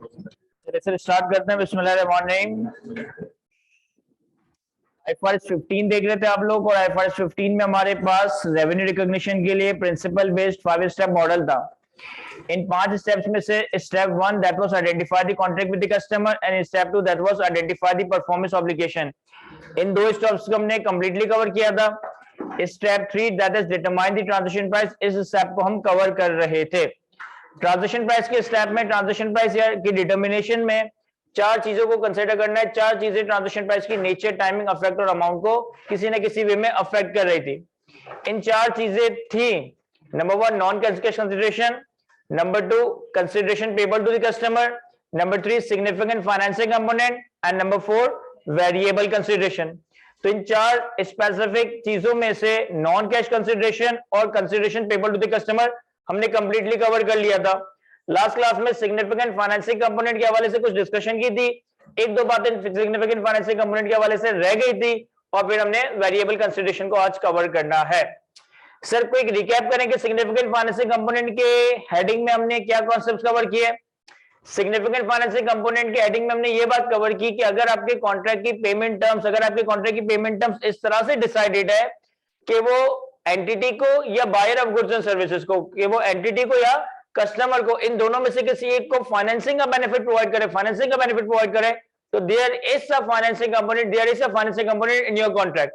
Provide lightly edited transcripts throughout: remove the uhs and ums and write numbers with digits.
चलिए स्टार्ट करते हैं। बिस्मिल्लाहिर्रहमानिर्रहीम। IFRS 15 देख रहे थे आप लोग, और IFRS 15 में हमारे पास रेवेन्यू रिकॉग्निशन के लिए प्रिंसिपल बेस्ड 5 स्टेप मॉडल था। इन 5 स्टेप्स में से step 1 that was identify the contract with the customer, and step 2 that was identify the performance obligation. In 2 steps को हमने कंप्लीटली कवर किया था। Step 3 that is determine the transaction price, इस step को हम कवर कर रहे थे। ट्रांजैक्शन प्राइस के स्टेप में ट्रांजैक्शन प्राइस की डिटर्मिनेशन में 4 चीजों को कंसीडर करना है। 4 चीजें ट्रांजैक्शन प्राइस की नेचर, टाइमिंग, अफेक्ट और अमाउंट को किसी न किसी वे में अफेक्ट कर रही थी। इन 4 चीजें थी, number 1 non cash consideration, number 2 consideration payable to the customer, number 3 significant financing component, and number 4 variable consideration. तो इन 4 स्पेसिफिक चीजों में से नॉन कैश कंसिडरेशन और consideration payable to the customer हमने कंप्लीटली कवर कर लिया था। लास्ट क्लास में सिग्निफिकेंट फाइनेंसिंग कंपोनेंट के हवाले से कुछ डिस्कशन की थी, 1-2 बातें सिग्निफिकेंट फाइनेंसिंग कंपोनेंट के हवाले से रह गई थी, और फिर हमने वेरिएबल कंसिडरेशन को आज कवर करना है। सर कोई रिकैप करें कि सिग्निफिकेंट फाइनेंसिंग कंपोनेंट के हेडिंग में हमने क्या कॉन्सेप्ट्स कवर किए। सिग्निफिकेंट फाइनेंसिंग कंपोनेंट के हेडिंग में हमने ये बात कवर की कि अगर आपके कॉन्ट्रैक्ट की पेमेंट टर्म्स, अगर आपके कॉन्ट्रैक्ट की पेमेंट टर्म्स इस तरह से डिसाइडेड है कि वो एंटिटी को या buyer of goods and services को, कि वो एंटिटी को या कस्टमर को, इन दोनों में से किसी एक को फाइनेंसिंग का बेनिफिट प्रोवाइड करे, फाइनेंसिंग का बेनिफिट प्रोवाइड करे, तो there is a financing component, there is a financing component in your contract.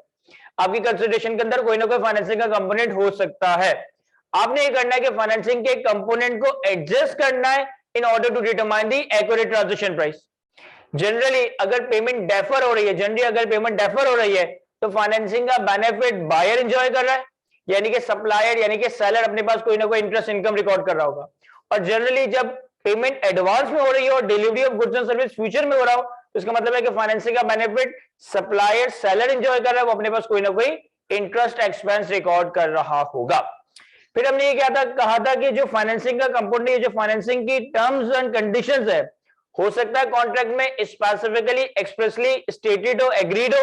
आपकी कंसिडरेशन के अंदर कोई ना कोई फाइनेंसिंग का कंपोनेंट हो सकता है। आपने ये करना है कि फाइनेंसिंग के कंपोनेंट को एडजस्ट करना है in order to determine the accurate transaction price. Generally अगर पेमेंट डेफर हो रही है, तो फाइनेंसिंग का बेनिफिट बायर एंजॉय कर रहा है, यानी कि सप्लायर यानी कि सेलर अपने पास कोई ना कोई इंटरेस्ट इनकम रिकॉर्ड कर रहा होगा। और जनरली जब पेमेंट एडवांस में हो रही है और delivery of goods and service future में हो रहा हो, तो इसका मतलब है कि फाइनेंसिंग का बेनिफिट सप्लायर सेलर एंजॉय कर रहा है, वो अपने पास कोई ना कोई इंटरेस्ट एक्सपेंस रिकॉर्ड कर रहा होगा। फिर हमने ये कहा था कि जो फाइनेंसिंग का कंपोनेंट है, जो फाइनेंसिंग की टर्म्स एंड कंडीशंस है, हो सकता है कॉन्ट्रैक्ट में स्पेसिफिकली एक्सप्रेसली स्टेटेड हो, एग्रीड हो,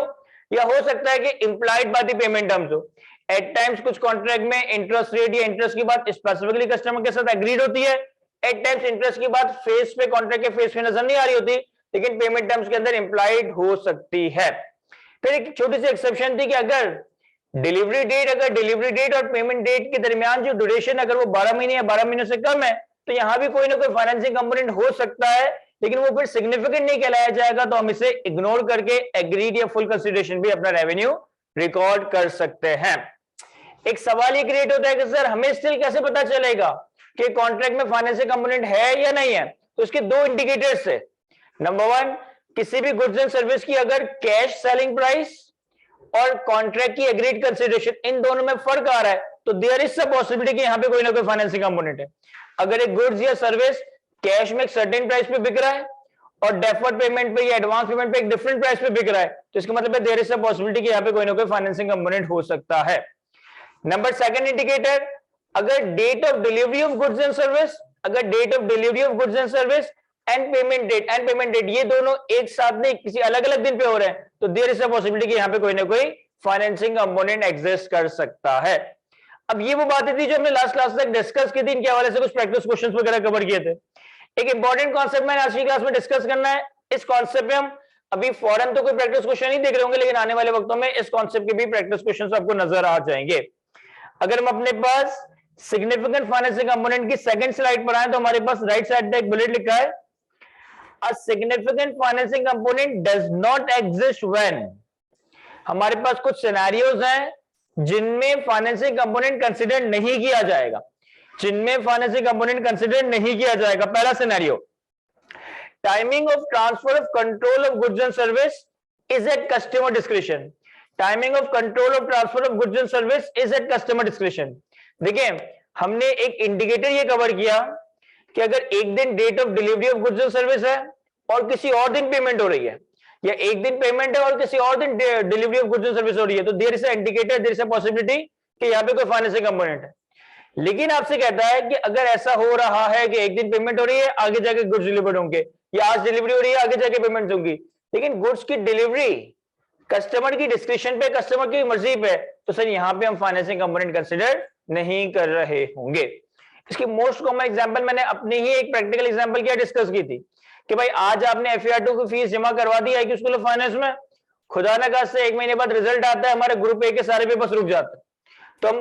या हो सकता है कि implied by the payment terms हो। एट टाइम्स कुछ कॉन्ट्रैक्ट में इंटरेस्ट रेट या इंटरेस्ट की बात स्पेसिफिकली कस्टमर के साथ एग्रीड होती है, एट टाइम्स इंटरेस्ट की बात फेस पे, कॉन्ट्रैक्ट के फेस पे नजर नहीं आ रही होती, लेकिन पेमेंट टर्म्स के अंदर इंप्लाइड हो सकती है। फिर एक छोटी सी एक्सेप्शन थी कि अगर डिलीवरी डेट और पेमेंट डेट के दरमियान जो ड्यूरेशन अगर वो 12 महीने या 12 महीनों से कम है, तो यहां भी कोई ना कोई फाइनेंसिंग कंपोनेंट हो सकता है, लेकिन वो फिर सिग्निफिकेंट नहीं कहलाया जाएगा, तो हम इसे इग्नोर करके एग्रीड या फुल कंसिडरेशन भी अपना रेवेन्यू रिकॉर्ड कर सकते हैं। एक सवाल ये क्रिएट होता है कि सर हमें स्टिल कैसे पता चलेगा कि कॉन्ट्रैक्ट में फाइनेंसिंग कंपोनेंट है या नहीं है। तो इसके 2 इंडिकेटर्स है। नंबर 1, किसी भी गुड्स एंड सर्विस की अगर कैश सेलिंग प्राइस और कॉन्ट्रैक्ट की एग्रीड कंसिडरेशन, इन दोनों में फर्क आ रहा है, तो देयर इज अ पॉसिबिलिटी कि यहां पे कोई ना कोई फाइनेंसिंग कंपोनेंट है। अगर एक गुड्स या सर्विस कैश में एक सर्टेन प्राइस पे बिक रहा है और डेफर्ड पेमेंट पे या एडवांस पेमेंट पे एक डिफरेंट प्राइस पे बिक रहा है, तो इसका मतलब है देयर इज अ पॉसिबिलिटी कि यहां पे कोई ना कोई फाइनेंसिंग कंपोनेंट हो सकता है। नंबर 2 इंडिकेटर, अगर date of delivery of goods and service and payment date ये दोनों एक साथ नहीं किसी अलग अलग दिन पे हो रहे हैं, तो देयर इज अ पॉसिबिलिटी कि यहां पे कोई ना कोई फाइनेंसिंग कंपोनेंट एग्जिस्ट कर सकता है। अब ये वो बातें थी जो हमने लास्ट क्लास तक डिस्कस की थी, इनके हवाले से कुछ प्रैक्टिस क्वेश्चंस वगैरह कवर किए थे। एक इंपॉर्टेंट कॉन्सेप्ट मैंने आज की क्लास में डिस्कस करना है। इस कॉन्सेप्ट में हम अभी फौरन तो कोई प्रैक्टिस क्वेश्चन नहीं देख रहे होंगे, लेकिन आने वाले वक्तों में इस कॉन्सेप्ट के भी प्रैक्टिस क्वेश्चंस आपको नजर आ जाएंगे। अगर हम अपने पास सिग्निफिकेंट फाइनेंसिंग कंपोनेंट की सेकंड स्लाइड पर आए, तो हमारे पास राइट साइड पे एक बुलेट लिखा है, a significant financing component does not exist when. हमारे पास कुछ सिनेरियोज हैं जिनमें फाइनेंसिंग कंपोनेंट कंसीडर नहीं किया जाएगा, पहला scenario, timing of transfer of control of goods and service is at customer discretion. देखिए हमने एक इंडिकेटर ये कवर किया कि अगर एक दिन date of delivery of goods and service है और किसी और दिन पेमेंट हो रही है, या एक दिन पेमेंट है और किसी और दिन delivery of goods and service हो रही है, तो there is a indicator, there is a possibility कि यहां पे कोई फाइनेंसिंग कंपोनेंट है। लेकिन आपसे कहता है कि अगर ऐसा हो रहा है कि एक दिन पेमेंट हो रही है, आगे जाके गुड्स डिलीवर्ड होंगे, या आज डिलीवरी हो रही है, आगे जाके पेमेंट होंगी, लेकिन गुड्स की डिलीवरी कस्टमर की डिस्क्रिप्शन पे, कस्टमर की मर्जी पे, तो सर यहां पे हम फाइनेंसिंग कंपोनेंट कंसीडर नहीं कर रहे होंगे। इसकी मोस्ट कॉमन एग्जांपल मैंने अपने ही एक प्रैक्टिकल एग्जांपल क्या डिस्कस की थी कि भाई आज आपने FAR2 की फीस जमा करवा दी है स्कूल ऑफ फाइनेंस में, खुदा न खास्ते 1 महीने बाद रिजल्ट आता है, हमारे ग्रुप ए के सारे पेपर्स रुक जाते हैं, तो हम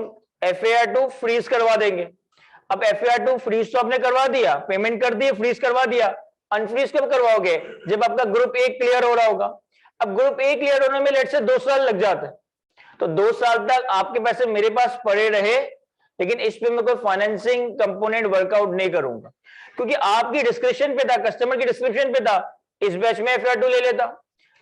FAR2 फ्रीज करवा देंगे। अब FAR2 फ्रीज तो आपने करवा दिया, पेमेंट कर दी, फ्रीज करवा दिया, अनफ्रीज कब करवाओगे? जब आपका ग्रुप ए क्लियर हो रहा होगा। अब ग्रुप ए क्लियर होने में लेट से 2 साल लग जाते हैं, तो 2 साल तक आपके पैसे मेरे पास पड़े रहे, लेकिन इस पे मैं कोई फाइनेंसिंग कंपोनेंट वर्कआउट नहीं करूंगा, क्योंकि आपकी डिस्क्रिप्शन पे था, कस्टमर की डिस्क्रिप्शन पे था, इस बैच में FAR2 ले लेता,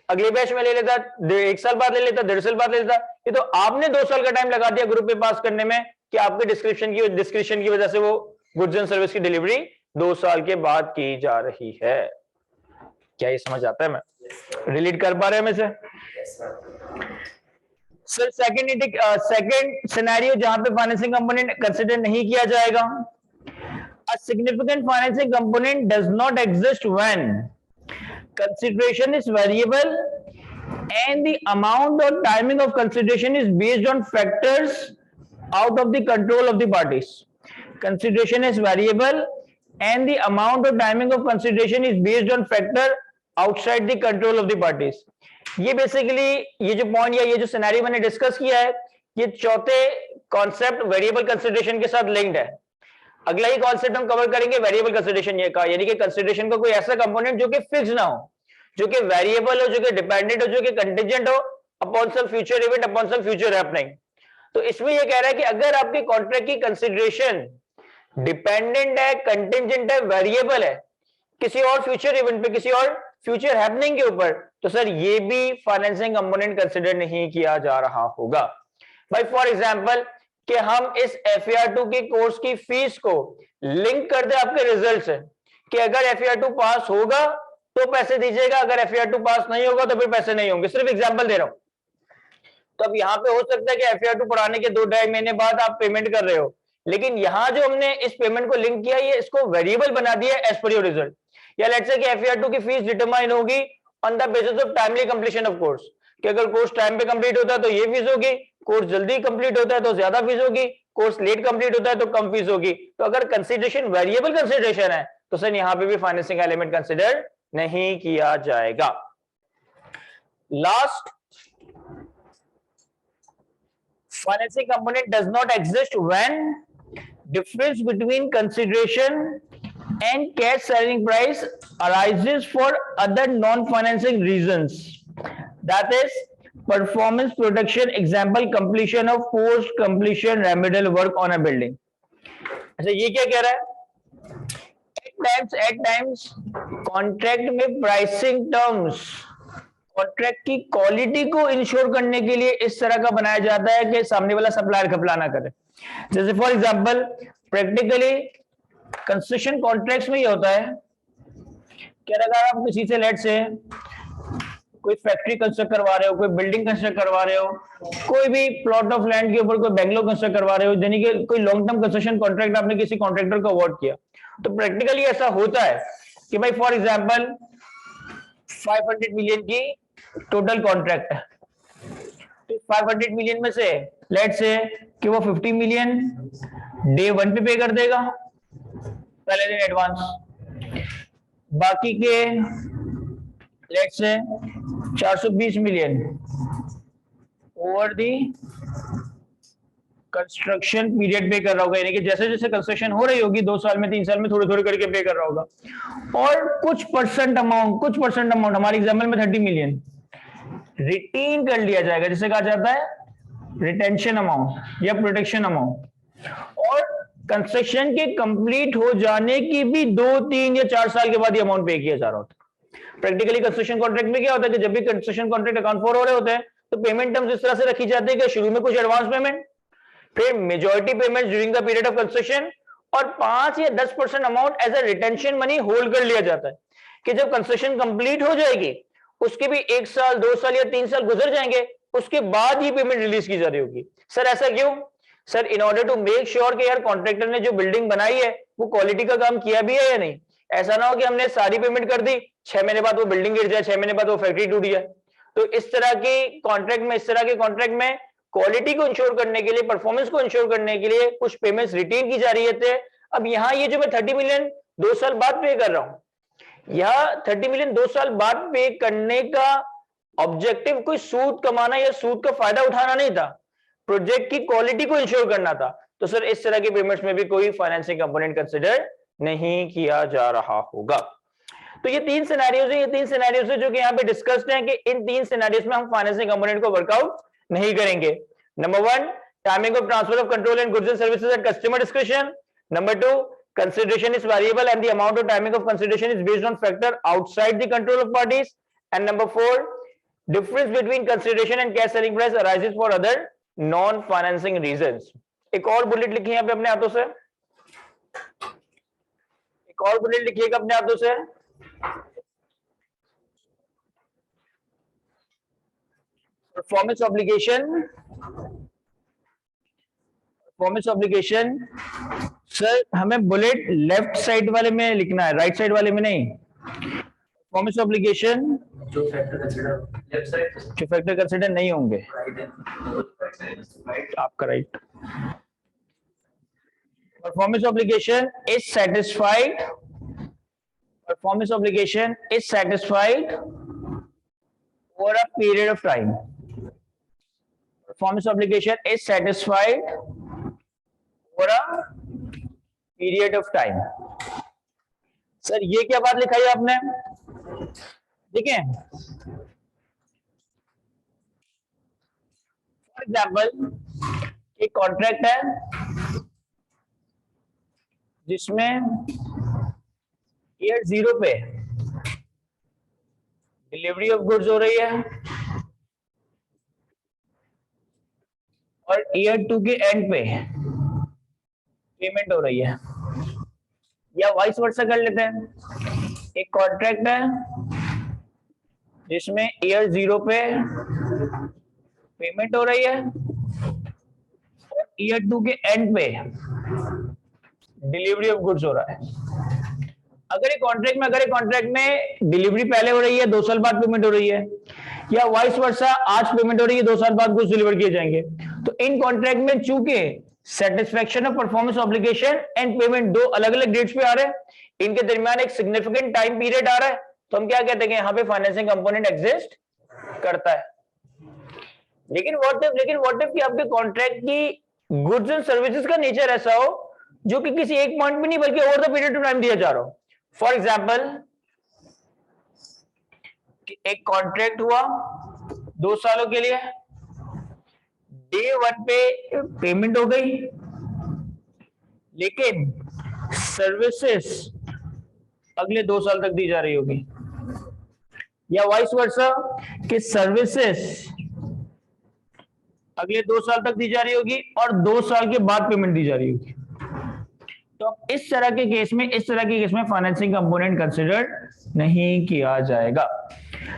अगले बैच में ले लेता, 1 साल बाद ले लेता, 1.5 साल बाद ले लेता। ये तो आपने 2 साल का टाइम लगा दिया ग्रुप पे पास करने में, कि आपके डिस्क्रिप्शन की वजह से वो गुड्स एंड सर्विस की डिलीवरी 2 साल के बाद की जा रही है। क्या ये समझ आता है? मैं रिलेट कर पा रहे हैं? में से सर सेकंड सिनेरियो जहां पे फाइनेंसिंग कंपोनेंट कंसीडर नहीं किया जाएगा, a significant financing component does not exist when consideration is variable and the amount or timing of consideration is based on factors out of the control of the parties. Consideration is variable and the amount or timing of consideration is based on factor outside the control of the parties. ये basically ये जो point या ये जो scenario मैंने discuss किया है, ये चौथे कॉन्सेप्ट वेरिएबल कंसिडरेशन के साथ लिंक्ड है। अगला ही कॉन्सेप्ट हम कवर करेंगे वेरिएबल कंसिडरेशन ये का, यानी कि कंसिडरेशन का कोई ऐसा कंपोनेंट जो कि फिक्स ना हो, जो कि वेरिएबल हो, जो कि डिपेंडेंट हो, जो कि कंटिजेंट हो upon some future event, upon some future happening. तो इसमें ये कह रहा है कि अगर आपके कॉन्ट्रैक्ट की कंसिडरेशन डिपेंडेंट है, कंटिजेंट है, वेरिएबल है किसी और फ्यूचर इवेंट पे, किसी और फ्यूचर हैपनिंग के ऊपर, तो सर ये भी फाइनेंसिंग कंपोनेंट कंसिडर नहीं किया जा रहा होगा। भाई फॉर एग्जांपल कि हम इस FAR2 की कोर्स की फीस को लिंक कर दे आपके रिजल्ट से, कि अगर FAR2 पास होगा तो पैसे दीजिएगा, अगर FAR2 पास नहीं होगा तो फिर पैसे नहीं होंगे। सिर्फ एग्जांपल दे रहा हूं। तो अब यहां पे हो सकता है कि FAR2 पढ़ाने के 2-2.5 महीने बाद आप पेमेंट कर रहे हो, लेकिन यहां जो हमने इस पेमेंट को लिंक किया, ये इसको वेरिएबल बना दिया एज पर योर रिजल्ट। या लेट्स से कि FAR2 की फीस डिटरमाइन होगी on the basis of timely completion of course, कि अगर कोर्स टाइम पे कंप्लीट होता है तो ये फीस होगी, कोर्स जल्दी कंप्लीट होता है तो ज्यादा फीस होगी, कोर्स लेट कंप्लीट होता है तो कम फीस होगी। तो अगर कंसिडरेशन वेरिएबल कंसिडरेशन है तो सर यहां पे भी फाइनेंसिंग एलिमेंट कंसिडर नहीं किया जाएगा। Last, financing component does not exist when difference between consideration and cash selling price arises for other non-financing reasons, that is performance protection, example completion of post completion remedial work on a building। अच्छा ये क्या कह रहा है? at times contract में pricing terms contract की quality को ensure करने के लिए इस तरह का बनाया जाता है कि सामने वाला सप्लायर घपला ना करे। जैसे for example practically construction contracts में ये होता है कि अगर आप किसी से लेट से कोई फैक्ट्री कंस्ट्रक्ट करवा रहे हो, कोई बिल्डिंग कंस्ट्रक्ट करवा रहे हो, कोई भी प्लॉट ऑफ लैंड के ऊपर कोई बेंगलोर कंस्ट्रक्ट करवा रहे हो, यानी कि कोई लॉन्ग टर्म कंस्ट्रक्शन कॉन्ट्रैक्ट आपने किसी कॉन्ट्रैक्टर को अवार्ड किया, तो प्रैक्टिकली ऐसा होता है कि भाई फॉर एग्जाम्पल 500 मिलियन की टोटल कॉन्ट्रैक्ट है, तो 500 मिलियन में से लेट्स से कि वो 50 मिलियन डे 1 पे पे कर देगा पहले दिन एडवांस, बाकी के let's say 420 million over the construction period पे कर रहा होगा, यानी कि जैसे जैसे कंस्ट्रक्शन हो रही होगी 2 साल में 3 साल में थोड़ी थोड़ी करके पे कर रहा होगा, और कुछ परसेंट अमाउंट हमारे एग्जाम्पल में 30 मिलियन रिटेन कर लिया जाएगा, जिसे कहा जाता है रिटेंशन अमाउंट या प्रोटेक्शन अमाउंट, और कंस्ट्रक्शन के कंप्लीट हो जाने की भी 2, 3 या 4 साल के बाद ये अमाउंट पे किया जा रहा होता है। प्रैक्टिकली कंस्ट्रक्शन कॉन्ट्रैक्ट में क्या होता है कि जब भी कंस्ट्रक्शन कॉन्ट्रैक्ट अकाउंट फॉर हो रहे होते हैं तो पेमेंट टर्म्स इस तरह से रखी जाती है कि शुरू में कुछ एडवांस पेमेंट, फिर majority payment during the period of construction, और 5 या 10% amount as a retention money hold कर लिया जाता है कि जब कंस्ट्रक्शन कंप्लीट हो जाएगी उसके भी 1 साल 2 साल या 3 साल गुजर जाएंगे, उसके बाद ही पेमेंट रिलीज की जा रही होगी। सर ऐसा क्यों? Sir in order to make sure कि यार कॉन्ट्रैक्टर ने जो बिल्डिंग बनाई है वो क्वालिटी का काम किया भी है या नहीं। ऐसा ना हो कि हमने सारी पेमेंट कर दी, 6 महीने बाद वो बिल्डिंग गिर जाए, 6 महीने बाद वो फैक्ट्री टूट जाए। तो इस तरह के कॉन्ट्रैक्ट में क्वालिटी को इंश्योर करने के लिए, परफॉर्मेंस को इंश्योर करने के लिए कुछ पेमेंट्स रिटेन की जा रही है। अब यहाँ ये जो मैं 30 मिलियन 2 साल बाद पे कर रहा हूं, यह 30 मिलियन 2 साल बाद पे करने का ऑब्जेक्टिव कोई सूद कमाना या सूद का फायदा उठाना नहीं था, प्रोजेक्ट की क्वालिटी को इंश्योर करना था। तो सर इस तरह के पेमेंट्स में भी कोई फाइनेंसिंग कंपोनेंट कंसिडर नहीं किया जा रहा होगा। तो ये तीन सिनेरियोज है, ये तीन सिनेरियोज है जो कि यहाँ पे डिस्कस्ड हैं कि इन तीन सिनेरियोज में हम फाइनेंसिंग कंपोनेंट को वर्कआउट नहीं करेंगे। Number 1, timing of transfer of control and goods and services at customer description. Number 2, consideration is variable and the amount of timing of consideration is based on factor outside the control of parties. And number 4, difference between consideration and cash selling price arises for other non financing reasons. एक और bullet लिखिए यहाँ पे अपने हाथों से, एक और बुलेट लिखिएगा अपने हाथों से। Performance obligation, performance obligation sir हमें बुलेट लेफ्ट साइड वाले में लिखना है, राइट साइड वाले में नहीं। परफॉर्मेंस ऑब्लिगेशन जो फैक्टर कंसीडर नहीं होंगे, आपका right. Performance obligation is satisfied, performance obligation is satisfied over a period of time. Performance obligation is satisfied over a period of time. Sir ये क्या बात लिखा है आपने, देखिए फॉर एग्जाम्पल एक कॉन्ट्रैक्ट है जिसमें ईयर 0 पे डिलीवरी ऑफ गुड्स हो रही है और ईयर 2 के एंड पे पेमेंट हो रही है, या वाइस वर्सा कर लेते हैं। एक कॉन्ट्रैक्ट है जिसमें ईयर 0 पे पेमेंट हो रही है और ईयर 2 के एंड पे डिलीवरी ऑफ गुड्स हो रहा है। अगर एक कॉन्ट्रैक्ट में डिलीवरी पहले हो रही है, 2 साल बाद पेमेंट हो रही है, या वाइस वर्सा आज पेमेंट हो रही है, 2 साल बाद गुड्स डिलीवर किए जाएंगे, तो इन कॉन्ट्रैक्ट में चूंकि satisfaction of performance obligation and payment दो अलग अलग डेट्स पे आ रहे हैं, इनके दरमियान एक सिग्निफिकेंट टाइम पीरियड आ रहा है, तो हम क्या कहते हैं, यहाँ पे फाइनेंसिंग कंपोनेंट एग्जिस्ट करता है। लेकिन व्हाट इफ कि आपके कॉन्ट्रैक्ट की गुड्स एंड सर्विसेज का नेचर ऐसा हो जो कि किसी एक पॉइंट पे नहीं बल्कि over the period of time दिया जा रहा हो। फॉर एग्जाम्पल एक कॉन्ट्रैक्ट हुआ 2 सालों के लिए, डे 1 पे पेमेंट हो गई, लेकिन सर्विसेज अगले 2 साल तक दी जा रही होगी, या वाइस वर्सा कि सर्विसेज अगले 2 साल तक दी जा रही होगी और 2 साल के बाद पेमेंट दी जा रही होगी। तो इस तरह के केस में फाइनेंसिंग कंपोनेंट कंसिडर नहीं किया जाएगा।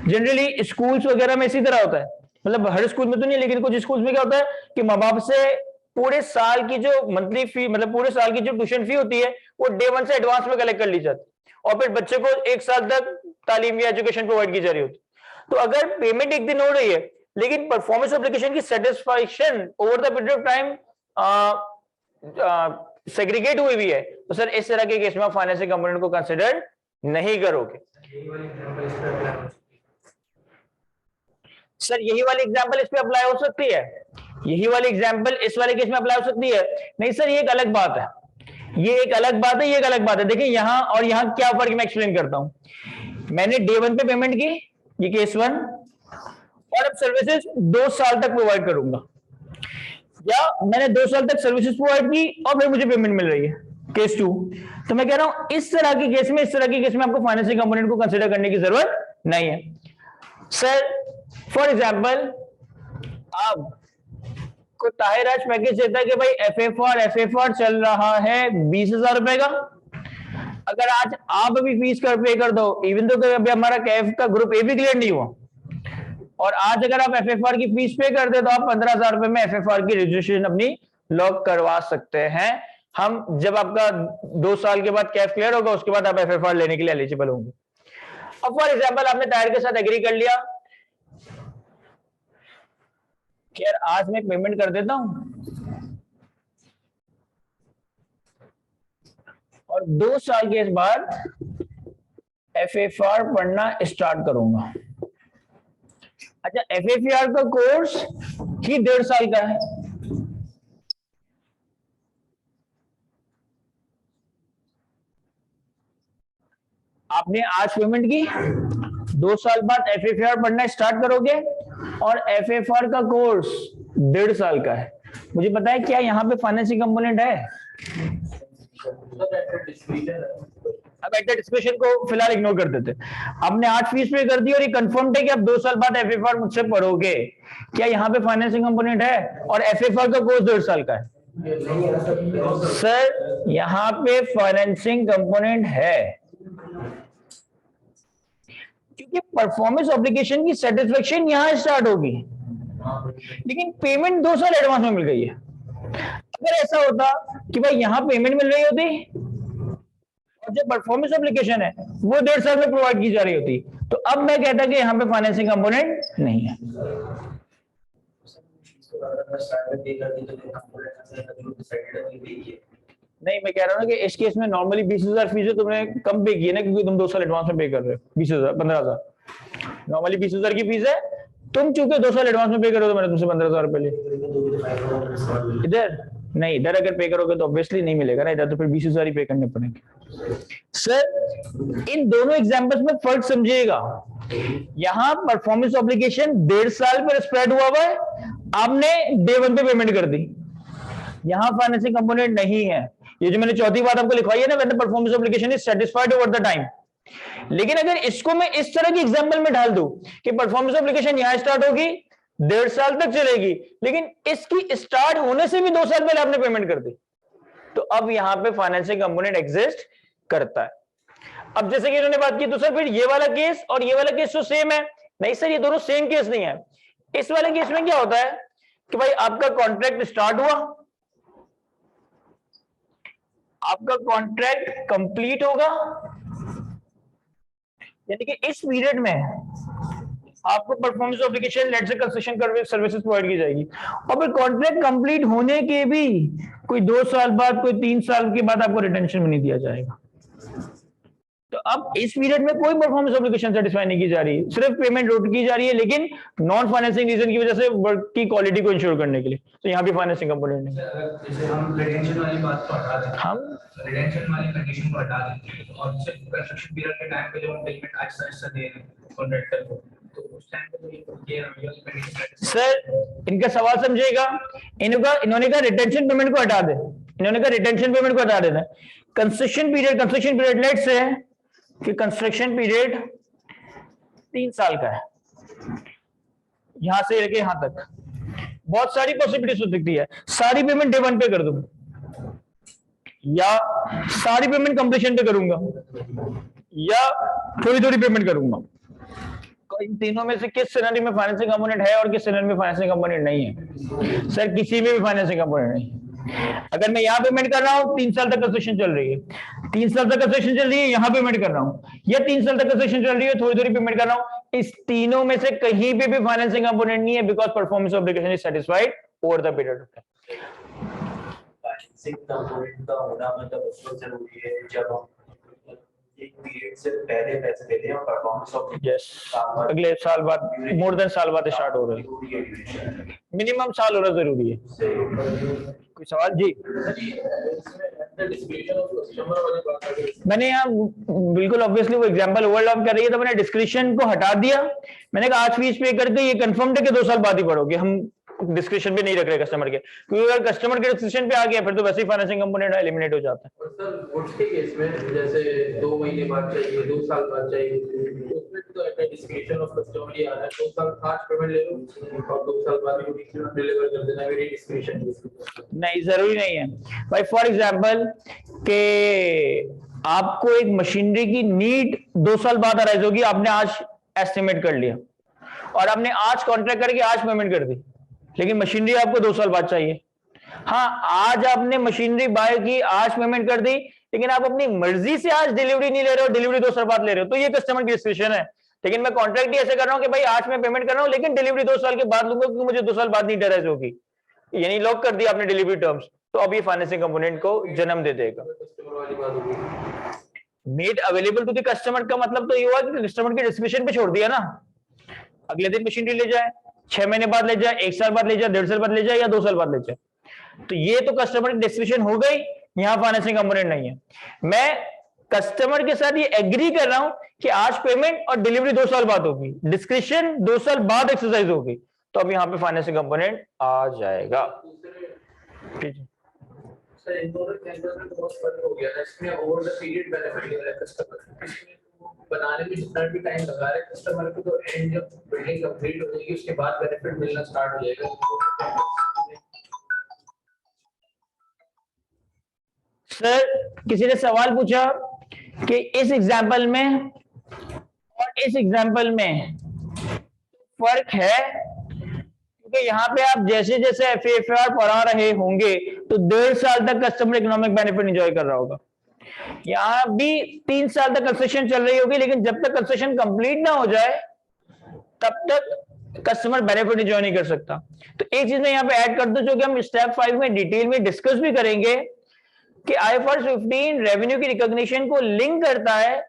जनरली स्कूल्स वगैरह में इसी तरह होता है, मतलब हर स्कूल में तो नहीं, लेकिन कुछ स्कूल्स में क्या होता है कि माँ बाप से पूरे साल की जो मंथली फी, मतलब पूरे साल की जो ट्यूशन फी होती है वो डे 1 से एडवांस में कलेक्ट कर ली जाती है और फिर बच्चे को 1 साल तक तालीम या एजुकेशन प्रोवाइड की जा रही होती। तो अगर पेमेंट एक दिन हो रही है लेकिन परफॉर्मेंस एप्लीकेशन की satisfaction over the period of time segregate हुई भी है, तो सर इस तरह के केस में आप फाइनेंसिंग कंपोनेंट को कंसिडर नहीं करोगे। सर यही वाली एग्जांपल इस पे अप्लाई हो सकती है, यही वाली एग्जांपल इस वाले केस में अप्लाई हो सकती है? नहीं सर, ये एक अलग बात है, ये एक अलग बात है, ये एक अलग बात है। देखिए यहां और यहां क्या फर्क मैं एक्सप्लेन करता हूं। मैंने डे 1 पे पेमेंट की, ये केस 1, और अब सर्विसेज 2 साल तक प्रोवाइड करूंगा, या मैंने 2 साल तक सर्विसेज प्रोवाइड की और फिर मुझे पेमेंट मिल रही है, केस 2। तो मैं कह रहा हूं इस तरह के केस में आपको फाइनेंसिंग कंपोनेंट को कंसीडर करने की जरूरत नहीं है। सर फॉर एग्जाम्पल अब को ताहिराज पैकेज देता है कि भाई एफएफआर चल रहा है 20,000 रुपए का, अगर आज आप अभी फीस कर पे कर दो, इवन तो अभी हमारा कैफ का ग्रुप ए भी क्लियर नहीं हुआ, और आज अगर आप एफएफआर की फीस पे कर दे तो आप 15,000 रुपए में एफएफआर की रजिस्ट्रेशन अपनी लॉक करवा सकते हैं। हम जब आपका 2 साल के बाद कैफ क्लियर होगा उसके बाद आप एफएफआर लेने के लिए एलिजिबल होंगे। अब फॉर एग्जाम्पल आपने टायर के साथ एग्री कर लिया कि यार आज मैं पेमेंट कर देता हूं और 2 साल के बाद FFR पढ़ना स्टार्ट करूंगा। अच्छा, FFR का कोर्स ही 1.5 साल का है। आपने आज पेमेंट की, 2 साल बाद FFR पढ़ना स्टार्ट करोगे और FFR का कोर्स 1.5 साल का है। मुझे पता है क्या यहाँ पे फाइनेंसिंग कंपोनेंट है? अब एट डिस्कशन को फिलहाल इग्नोर कर देते। आपने आज फीस पे कर दी और ये कंफर्म है कि आप 2 साल बाद FFR मुझसे पढ़ोगे। क्या यहाँ पे फाइनेंसिंग कंपोनेंट है? और FFR का कोर्स 1.5 साल का है। सर यहाँ पे फाइनेंसिंग कंपोनेंट है क्योंकि परफॉर्मेंस ऑब्लिगेशन की सेटिस्फेक्शन यहां स्टार्ट होगी, लेकिन पेमेंट 2 साल एडवांस में मिल गई है। अगर ऐसा होता कि भाई यहां पेमेंट मिल रही होती और जो परफॉर्मेंस ऑब्लिगेशन है वो 1.5 साल में प्रोवाइड की जा रही होती, तो अब मैं कहता कि यहां पे फाइनेंसिंग कंपोनेंट नहीं है। नहीं, मैं कह रहा हूँ ना कि इस केस में नॉर्मली 20,000 फीस है, तुमने कम पे की है ना, क्योंकि तुम 2 साल एडवांस में पे कर रहे हो। 20,000 15,000 नॉर्मली 20,000 की फीस है, तुम चूंकि 2 साल एडवांस में पे करो तो मैंने तुमसे 15,000 रुपए लिए। इधर नहीं, इधर अगर पे करोगे तो ऑब्वियसली नहीं मिलेगा ना, इधर तो फिर 20,000 ही पे करने पड़ेंगे। सर इन दोनों एग्जांपल्स में फर्क समझिएगा। यहां परफॉर्मेंस ऑब्लिगेशन 1.5 साल पर स्प्रेड हुआ है, आपने डे 1 पे पेमेंट कर दी। यहां फाइनेंसिंग कंपोनेंट नहीं है। ये जो मैंने चौथी बात आपको लिखवाई है ना, when the performance obligation is satisfied over the time. लेकिन अगर इसको मैं इस तरह की एग्जांपल में डाल दूं कि परफॉर्मेंस ऑब्लिगेशन यहां स्टार्ट होगी, 1.5 साल तक चलेगी, लेकिन इसकी स्टार्ट होने से भी 2 साल पहले आपने पेमेंट कर दी, तो अब यहां पे फाइनेंसिंग कंपोनेंट एग्जिस्ट करता है। अब जैसे कि इन्होंने बात की, तो सर फिर ये वाला केस और ये वाला केस तो सेम है। नहीं सर, ये दोनों सेम केस नहीं है। इस वाले केस में क्या होता है कि भाई आपका कॉन्ट्रैक्ट स्टार्ट हुआ, आपका कॉन्ट्रैक्ट कंप्लीट होगा, यानी कि इस पीरियड में आपको परफॉर्मेंस ऑब्लिगेशन लेट से कंस्ट्रक्शन सर्विसेज प्रोवाइड की जाएगी, और फिर कॉन्ट्रैक्ट कंप्लीट होने के भी कोई 2 साल बाद, कोई 3 साल के बाद आपको रिटेंशन में नहीं दिया जाएगा। तो अब इस पीरियड में कोई परफॉर्मेंस ऑब्लिगेशन सेटिस्फाई नहीं की जा रही, सिर्फ पेमेंट रोट की जा रही है, लेकिन नॉन फाइनेंसिंग रीजन की वजह से वर्क की क्वालिटी को इंश्योर करने के लिए। तो यहाँ भी फाइनेंसिंग कंपोनेंट नहीं। जैसे हम रिटेंशन वाली बात को हटा देते हैं, हम रिटेंशन वाली कंडीशन को हटा देते हैं और सिर्फ कंस्ट्रक्शन पीरियड के टाइम पे जब हम पेमेंट आहिस्ता दे रहे हैं कॉन्ट्रैक्टर को, तो उस टाइम पे तो ये कंडीशन। सर इनका सवाल समझिएगा, इन्होंने कहा रिटेंशन पेमेंट को हटा दे, इन्होंने कहा रिटेंशन पेमेंट को हटा देना। कंस्ट्रक्शन पीरियड लेट से कि कंस्ट्रक्शन पीरियड 3 साल का है, यहां से लेके यहां तक बहुत सारी पॉसिबिलिटीज हो सकती है। सारी पेमेंट डे 1 पे कर दूंगा, या सारी पेमेंट कंप्लीशन पे करूंगा, या थोड़ी थोड़ी पेमेंट करूंगा। इन तीनों में से किस सिनेरियो में फाइनेंसिंग कंपोनेंट है और किस सिनेरियो में फाइनेंसिंग कंपोनेंट नहीं है? सर किसी में भी फाइनेंसिंग कंपोनेंट नहीं। अगर मैं यहाँ पेमेंट कर रहा हूँ, 3 साल तक कंस्ट्रक्शन चल रही है, 3 साल तक कंस्ट्रक्शन चल रही है, यहाँ पेमेंट कर रहा हूँ, या 3 साल तक कंस्ट्रक्शन चल रही है, थोड़ी थोड़ी पेमेंट कर रहा हूँ, इस तीनों में से कहीं पे भी फाइनेंसिंग कंपोनेंट नहीं है, because performance obligation is satisfied over the period of time. Financing component का होना मतलब उस वक्त जरूरी है जब हम एक पीरियड से पहले पैसे देते हैं और परफॉर्मेंस ऑफ अगले साल बाद, मोर देन साल बाद स्टार्ट हो रहा है, मिनिमम साल होना जरूरी है। कोई सवाल? जी मैंने यहाँ बिल्कुल ऑब्वियसली वो एग्जांपल ओवरलैप कर रही है, तो मैंने डिस्क्रिप्शन को हटा दिया। मैंने कहा आज फीस पे करके ये कंफर्म है कि 2 साल बाद ही पढ़ोगे, हम डिस्क्रिप्शन पे नहीं रख रहे कस्टमर के, क्योंकि अगर कस्टमर के डिस्क्रिप्शन पे आ गया फिर तो वैसे ही फाइनेंसिंग कंपोनेंट एलिमिनेट हो जाता है। और सर गुड्स के केस में जैसे 2 महीने बाद चाहिए, 2 साल बाद चाहिए, उसमें तो एक डिस्क्रिप्शन ऑफ कस्टमर ही आ रहा है, 2 साल आज पेमेंट ले लो और 2 साल बाद डिलीवर कर देना, मेरी डिस्क्रिप्शन नहीं, जरूरी नहीं है भाई। फॉर एग्जांपल के आपको एक मशीनरी की नीड 2 साल बाद अराइज होगी, आपने आज एस्टिमेट कर लिया और आपने आज कॉन्ट्रैक्ट करके आज पेमेंट कर दी, लेकिन मशीनरी आपको 2 साल बाद चाहिए। हाँ, आज आपने मशीनरी बाय की, आज पेमेंट कर दी, लेकिन आप अपनी मर्जी से आज डिलीवरी नहीं ले रहे हो, डिलीवरी 2 साल बाद ले रहे हो, तो ये कस्टमर की डिस्क्रिप्शन है। लेकिन मैं कॉन्ट्रैक्ट ही ऐसे कर रहा हूं कि भाई आज मैं पेमेंट कर रहा हूं, लेकिन डिलीवरी 2 साल के बाद लूंगा, क्योंकि मुझे 2 साल बाद नीड अराइज होगी, यानी लॉक कर दिया आपने डिलीवरी टर्म्स, तो अब ये फाइनेंसिंग कंपोनेंट को जन्म दे देगा। Made available to the customer का मतलब तो ये हुआ कि कस्टमर के डिस्क्रिप्शन पे छोड़ दिया ना, अगले दिन मशीनरी ले जाए, 6 महीने बाद ले जाए, 1 साल बाद ले जाए, 1.5 साल बाद ले जाए या 2 साल बाद ले जाए, तो ये तो कस्टमर की डिस्क्रिप्शन हो गई, यहां फाइनेंसिंग कंपोनेंट नहीं है। मैं कस्टमर के साथ ये एग्री कर रहा हूं कि आज पेमेंट और डिलीवरी 2 साल बाद होगी, डिस्क्रिप्शन 2 साल बाद एक्सरसाइज होगी, तो अब यहां पे फाइनेंसिंग कंपोनेंट आ जाएगा। ठीक है सर, इन दोनों के अंदर में बहुत फर्क हो गया है। इसमें ओवर द पीरियड बेनिफिट ले रहा है कस्टमर, इसमें बनाने में जितना भी टाइम लगा रहा है कस्टमर को, तो एंड जब बिल्डिंग कंप्लीट हो जाएगी उसके बाद बेनिफिट मिलना स्टार्ट हो जाएगा। सर, किसी ने सवाल पूछा कि इस एग्जाम्पल में और इस एग्जाम्पल में फर्क है, क्योंकि यहाँ पे आप जैसे जैसे FAFR पढ़ा रहे होंगे तो 1.5 साल तक कस्टमर इकोनॉमिक बेनिफिट एंजॉय कर रहा होगा, यहाँ भी 3 साल तक कंसेशन चल रही होगी, लेकिन जब तक कंसेशन कंप्लीट ना हो जाए तब तक कस्टमर बेनिफिट एंजॉय नहीं कर सकता। तो एक चीज मैं यहाँ पे ऐड कर दूं जो कि हम स्टेप 5 में डिटेल में डिस्कस भी करेंगे कि IFRS 15 रेवेन्यू की रिकॉग्निशन को लिंक करता है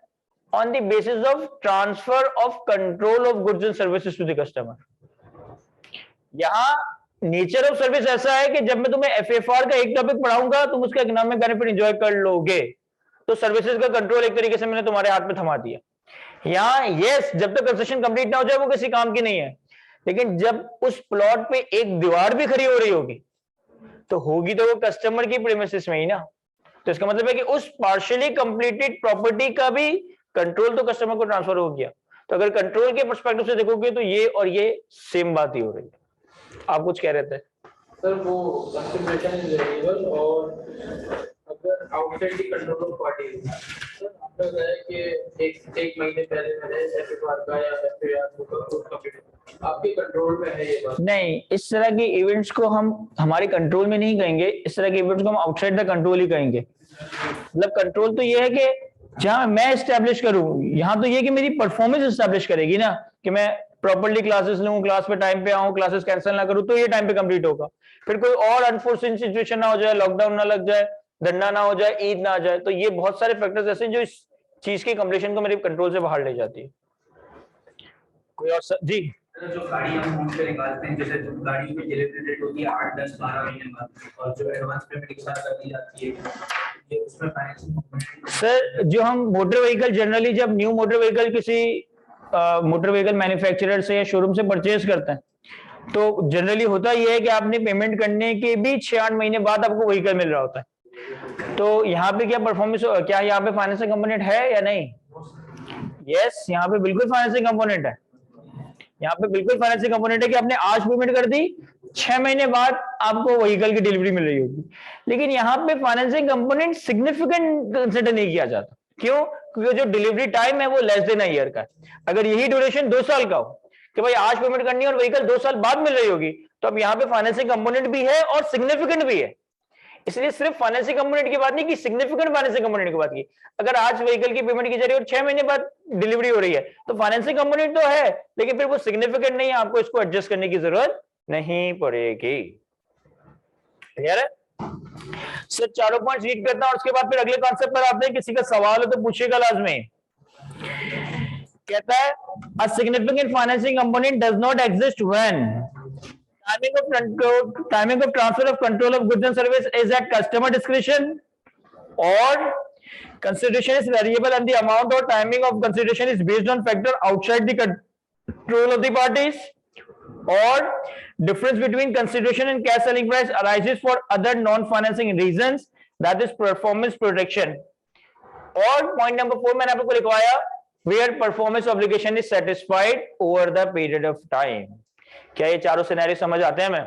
on the basis of transfer of control of goods and services to the customer. यहां नेचर ऑफ सर्विस ऐसा है कि जब मैं तुम्हें FAFR का एक टॉपिक पढ़ाऊंगा तुम उसका इकोनॉमिक बेनिफिट एंजॉय कर लोगे, तो सर्विसेज का कंट्रोल एक तरीके से मैंने तुम्हारे हाथ में थमा दिया। यहाँ यस, जब तक कंस्ट्रक्शन कंप्लीट ना हो जाए वो किसी काम की नहीं है, लेकिन जब उस प्लॉट पे एक दीवार भी खड़ी हो रही होगी तो होगी तो वो कस्टमर की प्रीमिसेस में ही ना, तो इसका मतलब है कि उस पार्शियली कंप्लीटेड प्रॉपर्टी का भी कंट्रोल तो कस्टमर को ट्रांसफर हो गया। तो अगर कंट्रोल के पर्सपेक्टिव से देखोगे तो ये और ये सेम बात ही हो रही है। आप कुछ कह रहे थे सर? वो कंसिडरेशन इज वेरिएबल, और अगर outside the control of party, sir आपका है कि एक महीने पहले मैंने FAFR का या FAR का आपके कंट्रोल में है ये बात नहीं, इस तरह के इवेंट्स को हम हमारे कंट्रोल में नहीं कहेंगे, इस तरह के इवेंट्स को हम आउटसाइड द कंट्रोल ही कहेंगे। मतलब कंट्रोल तो ये है कि जहां मैं एस्टेब्लिश करूं, यहां तो ये कि मेरी परफॉर्मेंस एस्टेब्लिश करेगी ना, कि मैं प्रॉपर्ली क्लासेस लूं, क्लास पे टाइम पे आऊं, क्लासेस कैंसिल ना करूं, तो ये टाइम पे कंप्लीट होगा। फिर कोई और अनफोर्सिन सिचुएशन ना हो जाए, लॉकडाउन ना लग जाए, धरना ना हो जाए, ईद ना आ जाए, तो ये बहुत सारे फैक्टर्स ऐसे हैं जो इस चीज की कंप्लीशन को मेरे कंट्रोल से बाहर ले जाती है। कोई और जी? जो गाड़ी हम होम पे निकालते हैं, जैसे गाड़ी की डिलीवरी डेट होती है 8, 10, 12 महीने बाद, और जो एडवांस पेमेंट एक साथ कर दी जाती है, ये उसमें फाइनेंसिंग। सर, जो हम मोटर व्हीकल जनरली जब न्यू मोटर व्हीकल किसी मोटर व्हीकल मैन्युफैक्चरर से या शोरूम से परचेज करते हैं, तो जनरली होता ये है कि आपने पेमेंट करने के भी 6-8 महीने बाद आपको व्हीकल मिल रहा होता है। तो यहाँ पे क्या परफॉर्मेंस, क्या यहाँ पे फाइनेंसिंग कंपोनेंट है या नहीं? यस, यहाँ पे बिल्कुल फाइनेंसिंग कंपोनेंट है। यहाँ पे बिल्कुल फाइनेंसिंग कंपोनेंट है कि आपने आज पेमेंट कर दी, 6 महीने बाद आपको व्हीकल की डिलीवरी मिल रही होगी। लेकिन यहाँ पे फाइनेंसिंग कंपोनेंट सिग्निफिकेंट कंसिडर नहीं किया जाता। क्यों? क्योंकि जो डिलीवरी टाइम है वो लेस देन ईयर का है। अगर यही ड्यूरेशन 2 साल का हो कि भाई आज पेमेंट करनी है और व्हीकल 2 साल बाद मिल रही होगी, तो अब यहाँ पे फाइनेंसिंग कंपोनेंट भी है और सिग्निफिकेंट भी है। इसलिए सिर्फ फाइनेंसिंग कंपोनेंट की बात नहीं की, सिग्निफिकेंट फाइनेंसिंग कंपोनेंट की बात की। अगर आज व्हीकल की पेमेंट की जा रही है और 6 महीने बाद डिलीवरी हो रही है, तो फाइनेंसिंग कंपोनेंट तो है, लेकिन फिर वो सिग्निफिकेंट नहीं है, आपको इसको एडजस्ट करने की जरूरत नहीं पड़ेगी। क्लियर है? सर, चारों पॉइंट रीड करता हूं और उसके बाद फिर अगले कॉन्सेप्ट पर आते हैं। किसी का सवाल हो तो पूछिएगा लाजमी। कहता है a significant financing component does not exist when timing of transfer of control of goods and service is at customer discretion, or consideration is variable and the amount or timing of consideration is based on factor outside the control of the parties, or difference between consideration and cash selling price arises for other non-financing reasons, that is performance protection, और point number 4 मैंने आपको लिखवाया where performance obligation is satisfied over the period of time। क्या ये चारों scenario समझ आते हैं? हमें